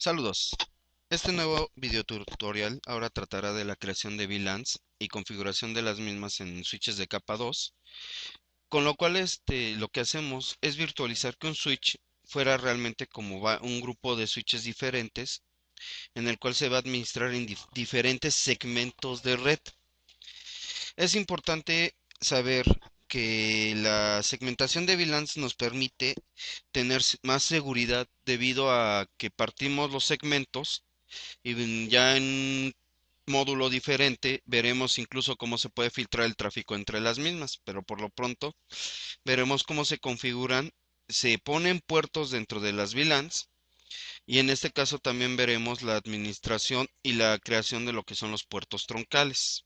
Saludos. Este nuevo video tutorial ahora tratará de la creación de VLANs y configuración de las mismas en switches de capa 2, con lo cual lo que hacemos es virtualizar que un switch fuera realmente como un grupo de switches diferentes en el cual se va a administrar en diferentes segmentos de red. Es importante saber que la segmentación de VLANs nos permite tener más seguridad debido a que partimos los segmentos y ya en módulo diferente veremos incluso cómo se puede filtrar el tráfico entre las mismas, pero por lo pronto veremos cómo se configuran, se ponen puertos dentro de las VLANs y en este caso también veremos la administración y la creación de lo que son los puertos troncales.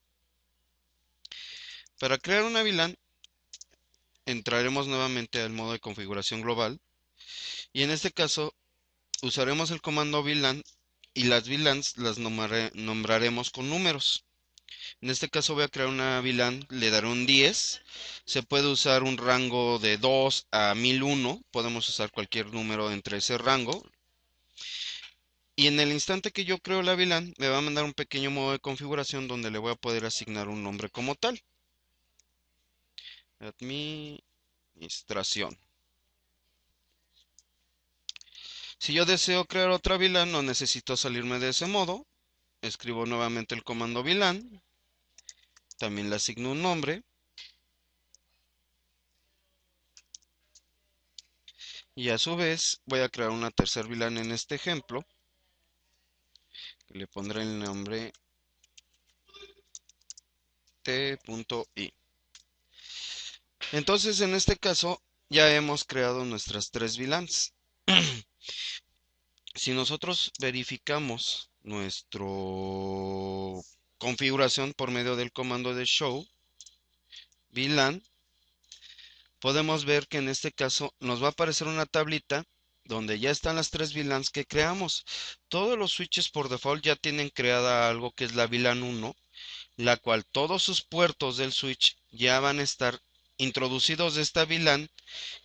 Para crear una VLAN entraremos nuevamente al modo de configuración global y en este caso usaremos el comando VLAN y las VLANs las nombraremos con números. En este caso voy a crear una VLAN, le daré un 10. Se puede usar un rango de 2 a 1001. Podemos usar cualquier número entre ese rango. Y en el instante que yo creo la VLAN, me va a mandar un pequeño modo de configuración donde le voy a poder asignar un nombre como tal. Administración. Si yo deseo crear otra VLAN, no necesito salirme de ese modo. Escribo nuevamente el comando VLAN. También le asigno un nombre. Y a su vez voy a crear una tercer VLAN en este ejemplo. Le pondré el nombre t.i. Entonces en este caso ya hemos creado nuestras tres VLANs. Si nosotros verificamos nuestra configuración por medio del comando de show VLAN, podemos ver que en este caso nos va a aparecer una tablita donde ya están las tres VLANs que creamos. Todos los switches por default ya tienen creada algo que es la VLAN 1, la cual todos sus puertos del switch ya van a estar introducidos de esta VLAN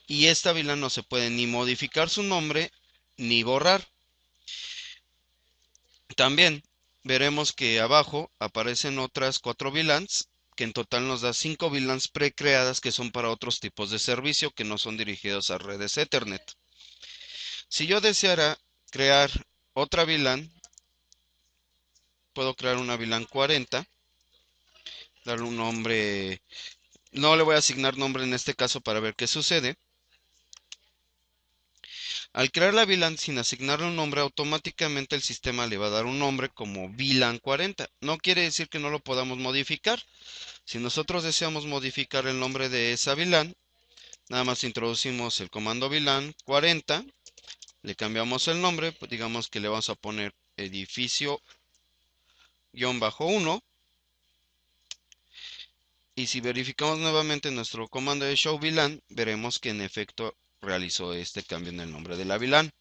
y esta VLAN no se puede ni modificar su nombre ni borrar. También veremos que abajo aparecen otras 4 VLANs que en total nos da 5 VLANs precreadas que son para otros tipos de servicio que no son dirigidos a redes Ethernet. Si yo deseara crear otra VLAN, puedo crear una VLAN 40, darle un nombre. No le voy a asignar nombre en este caso para ver qué sucede. Al crear la VLAN sin asignarle un nombre, automáticamente el sistema le va a dar un nombre como VLAN 40. No quiere decir que no lo podamos modificar. Si nosotros deseamos modificar el nombre de esa VLAN, nada más introducimos el comando VLAN 40, le cambiamos el nombre, pues digamos que le vamos a poner edificio-1. Y si verificamos nuevamente nuestro comando de show VLAN, veremos que en efecto realizó este cambio en el nombre de la VLAN.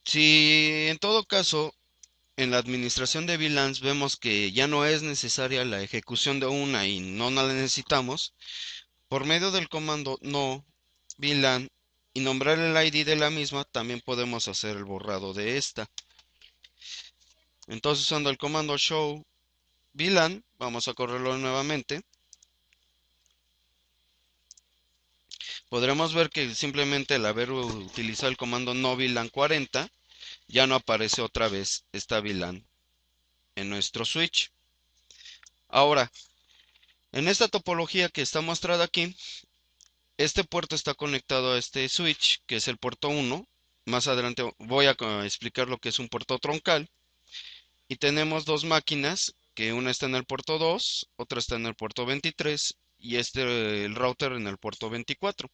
Si en todo caso en la administración de VLANs vemos que ya no es necesaria la ejecución de una y no la necesitamos, por medio del comando no VLAN y nombrar el ID de la misma, también podemos hacer el borrado de esta. Entonces usando el comando show VLAN, vamos a correrlo nuevamente. Podremos ver que simplemente al haber utilizado el comando no VLAN 40, ya no aparece otra vez esta VLAN en nuestro switch. Ahora, en esta topología que está mostrada aquí, este puerto está conectado a este switch, que es el puerto 1. Más adelante voy a explicar lo que es un puerto troncal. Y tenemos dos máquinas, que una está en el puerto 2, otra está en el puerto 23 y el router en el puerto 24.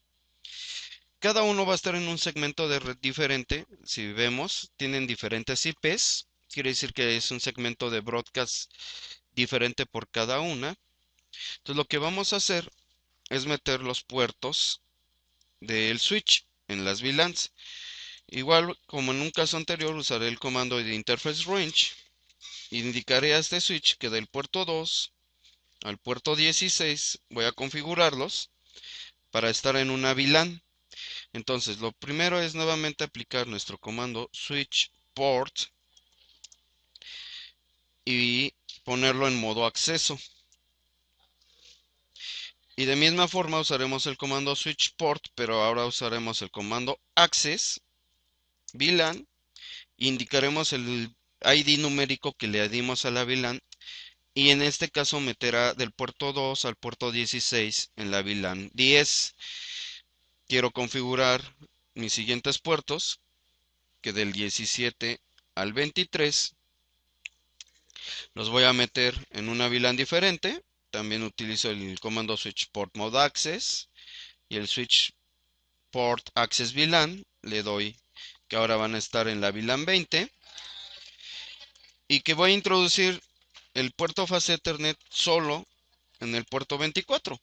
Cada uno va a estar en un segmento de red diferente. Si vemos, tienen diferentes IPs. Quiere decir que es un segmento de broadcast diferente por cada una. Entonces lo que vamos a hacer es meter los puertos del switch en las VLANs. Igual como en un caso anterior usaré el comando de interface range. Indicaré a este switch que del puerto 2 al puerto 16 voy a configurarlos para estar en una VLAN. Entonces, lo primero es nuevamente aplicar nuestro comando switch port y ponerlo en modo acceso. Y de misma forma usaremos el comando switch port, pero ahora usaremos el comando access VLAN. Indicaremos el ID numérico que le dimos a la VLAN y en este caso meterá del puerto 2 al puerto 16 en la VLAN 10. Quiero configurar mis siguientes puertos, que del 17 al 23 los voy a meter en una VLAN diferente. También utilizo el comando switch port mode access y el switch port access VLAN. Le doy que ahora van a estar en la VLAN 20 y que voy a introducir el puerto fast Ethernet solo en el puerto 24.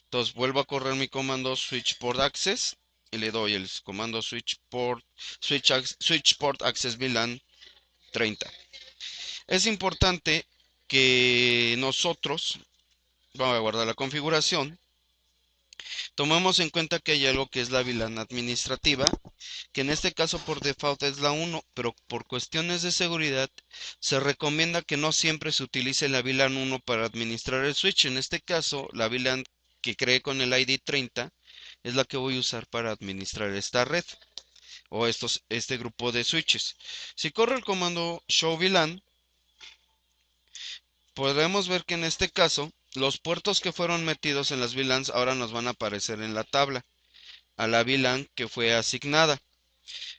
Entonces vuelvo a correr mi comando switch port access y le doy el comando switch port access VLAN 30. Es importante que nosotros, vamos a guardar la configuración, tomemos en cuenta que hay algo que es la VLAN administrativa, que en este caso por default es la 1, pero por cuestiones de seguridad se recomienda que no siempre se utilice la VLAN 1 para administrar el switch. En este caso, la VLAN que creé con el ID 30 es la que voy a usar para administrar esta red o este grupo de switches. Si corro el comando show VLAN, podremos ver que en este caso los puertos que fueron metidos en las VLANs ahora nos van a aparecer en la tabla a la VLAN que fue asignada.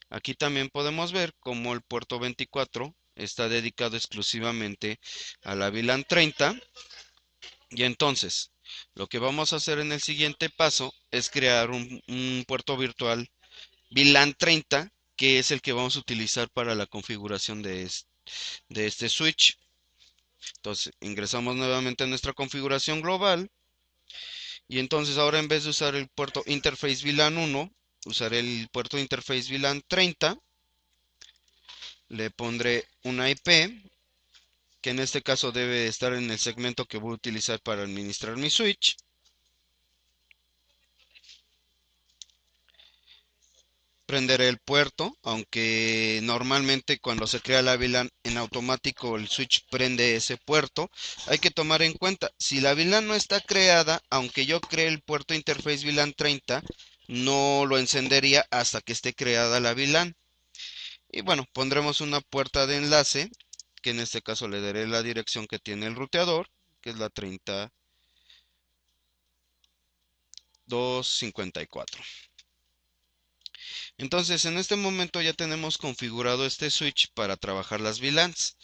Aquí también podemos ver cómo el puerto 24 está dedicado exclusivamente a la VLAN 30. Y entonces, lo que vamos a hacer en el siguiente paso es crear un puerto virtual VLAN 30, que es el que vamos a utilizar para la configuración de este switch. Entonces, ingresamos nuevamente a nuestra configuración global. Y entonces ahora en vez de usar el puerto interface VLAN 1, usaré el puerto interface VLAN 30. Le pondré una IP, que en este caso debe estar en el segmento que voy a utilizar para administrar mi switch. Prenderé el puerto, aunque normalmente cuando se crea la VLAN en automático el switch prende ese puerto. Hay que tomar en cuenta, si la VLAN no está creada, aunque yo cree el puerto interface VLAN 30, no lo encendería hasta que esté creada la VLAN. Y bueno, pondremos una puerta de enlace, que en este caso le daré la dirección que tiene el ruteador, que es la 3254. Entonces, en este momento ya tenemos configurado este switch para trabajar las VLANs.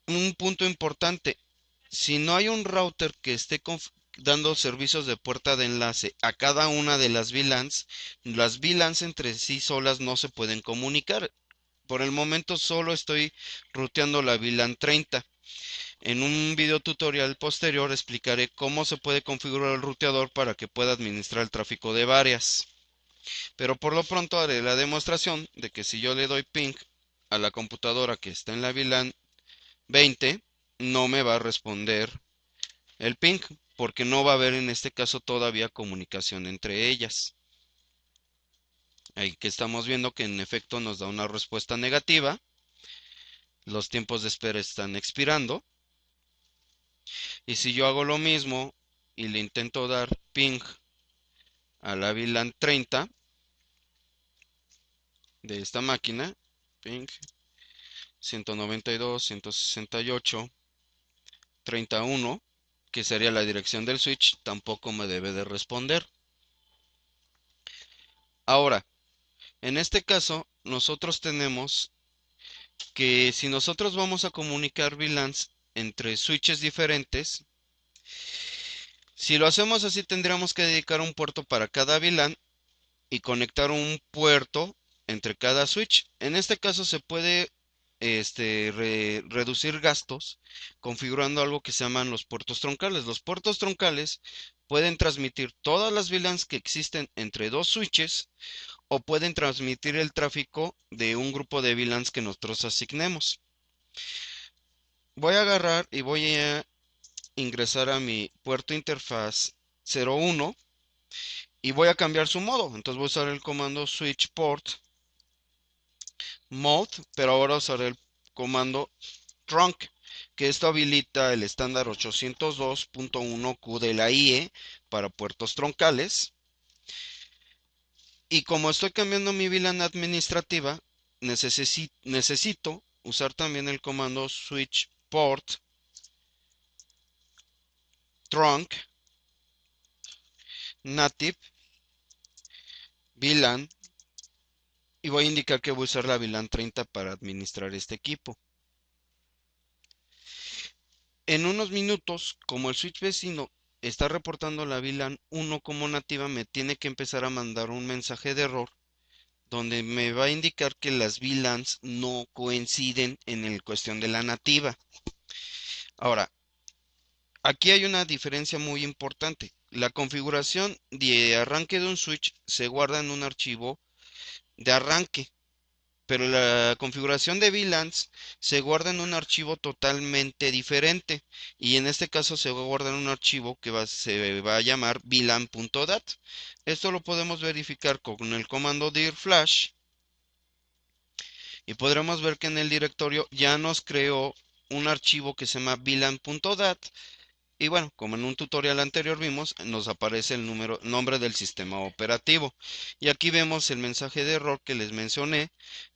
Un punto importante, si no hay un router que esté dando servicios de puerta de enlace a cada una de las VLANs entre sí solas no se pueden comunicar. Por el momento solo estoy ruteando la VLAN 30. En un video tutorial posterior explicaré cómo se puede configurar el ruteador para que pueda administrar el tráfico de varias. Pero por lo pronto haré la demostración de que si yo le doy ping a la computadora que está en la VLAN 20, no me va a responder el ping, porque no va a haber en este caso todavía comunicación entre ellas. Ahí que estamos viendo que en efecto nos da una respuesta negativa. Los tiempos de espera están expirando. Y si yo hago lo mismo y le intento dar ping a la VLAN 30 de esta máquina, ping 192, 168, 31, que sería la dirección del switch, tampoco me debe de responder. Ahora, en este caso, nosotros tenemos que si nosotros vamos a comunicar VLANs entre switches diferentes, si lo hacemos así tendríamos que dedicar un puerto para cada VLAN y conectar un puerto entre cada switch. En este caso se puede reducir gastos configurando algo que se llaman los puertos troncales. Los puertos troncales pueden transmitir todas las VLANs que existen entre dos switches o pueden transmitir el tráfico de un grupo de VLANs que nosotros asignemos. Voy a agarrar y voy a ingresar a mi puerto interfaz 01 y voy a cambiar su modo. Entonces voy a usar el comando switch port mode, pero ahora usaré el comando trunk, que esto habilita el estándar 802.1Q de la IE para puertos troncales. Y como estoy cambiando mi VLAN administrativa, necesito usar también el comando switch port trunk native VLAN, y voy a indicar que voy a usar la VLAN 30 para administrar este equipo. En unos minutos, como el switch vecino está reportando la VLAN 1 como nativa, me tiene que empezar a mandar un mensaje de error donde me va a indicar que las VLANs no coinciden en el cuestión de la nativa. Ahora, aquí hay una diferencia muy importante. La configuración de arranque de un switch se guarda en un archivo de arranque, pero la configuración de VLANs se guarda en un archivo totalmente diferente, y en este caso se va a guardar en un archivo que se va a llamar VLAN.dat. Esto lo podemos verificar con el comando dir flash, y podremos ver que en el directorio ya nos creó un archivo que se llama VLAN.dat. Y bueno, como en un tutorial anterior vimos, nos aparece el nombre del sistema operativo. Y aquí vemos el mensaje de error que les mencioné,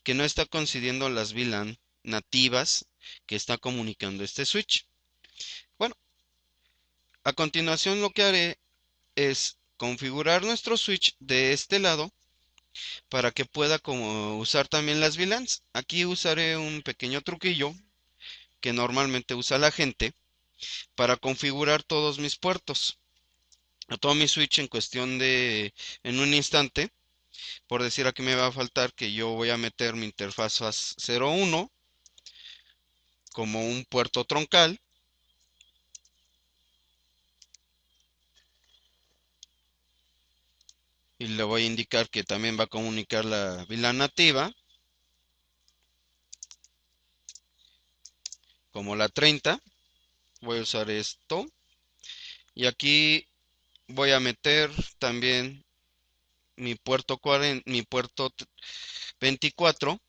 que no está coincidiendo las VLAN nativas que está comunicando este switch. Bueno, a continuación lo que haré es configurar nuestro switch de este lado para que pueda usar también las VLANs. Aquí usaré un pequeño truquillo que normalmente usa la gente para configurar todos mis puertos, a todo mi switch en un instante. Por decir, aquí me va a faltar que yo voy a meter mi interfaz FAS 01 como un puerto troncal, y le voy a indicar que también va a comunicar la VLAN nativa como la 30. Voy a usar esto, y aquí voy a meter también mi puerto 24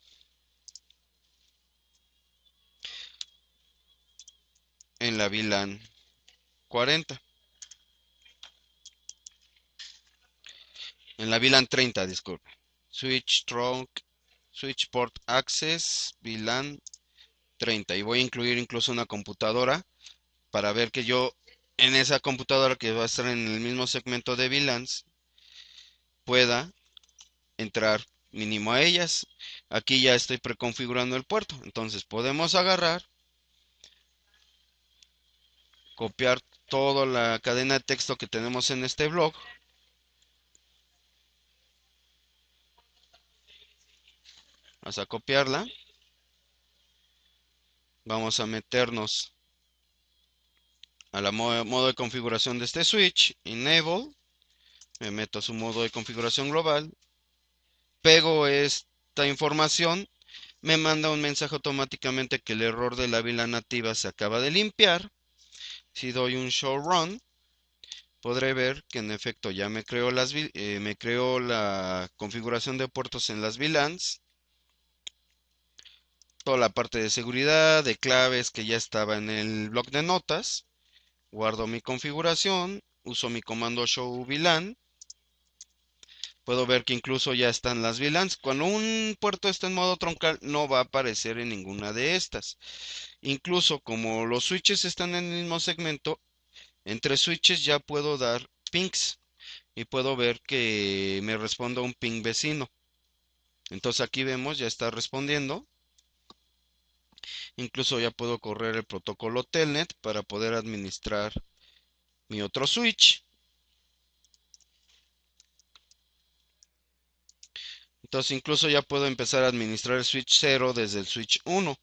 en la VLAN 40, en la VLAN 30, disculpe. Switch trunk, switch port access, VLAN 30, y voy a incluir incluso una computadora para ver que yo en esa computadora que va a estar en el mismo segmento de VLANs pueda entrar mínimo a ellas. Aquí ya estoy preconfigurando el puerto, entonces podemos agarrar, copiar toda la cadena de texto que tenemos en este blog. Vamos a copiarla, vamos a meternos a la modo de configuración de este switch, enable, me meto a su modo de configuración global, pego esta información, me manda un mensaje automáticamente que el error de la VLAN nativa se acaba de limpiar. Si doy un show run, podré ver que en efecto ya me creó la configuración de puertos en las VLANs, toda la parte de seguridad, de claves que ya estaba en el bloc de notas. Guardo mi configuración, uso mi comando show VLAN. Puedo ver que incluso ya están las VLANs. Cuando un puerto está en modo troncal, no va a aparecer en ninguna de estas. Incluso como los switches están en el mismo segmento, entre switches ya puedo dar pings, y puedo ver que me responda un ping vecino. Entonces aquí vemos, ya está respondiendo. Incluso ya puedo correr el protocolo Telnet para poder administrar mi otro switch. Entonces incluso ya puedo empezar a administrar el switch 0 desde el switch 1.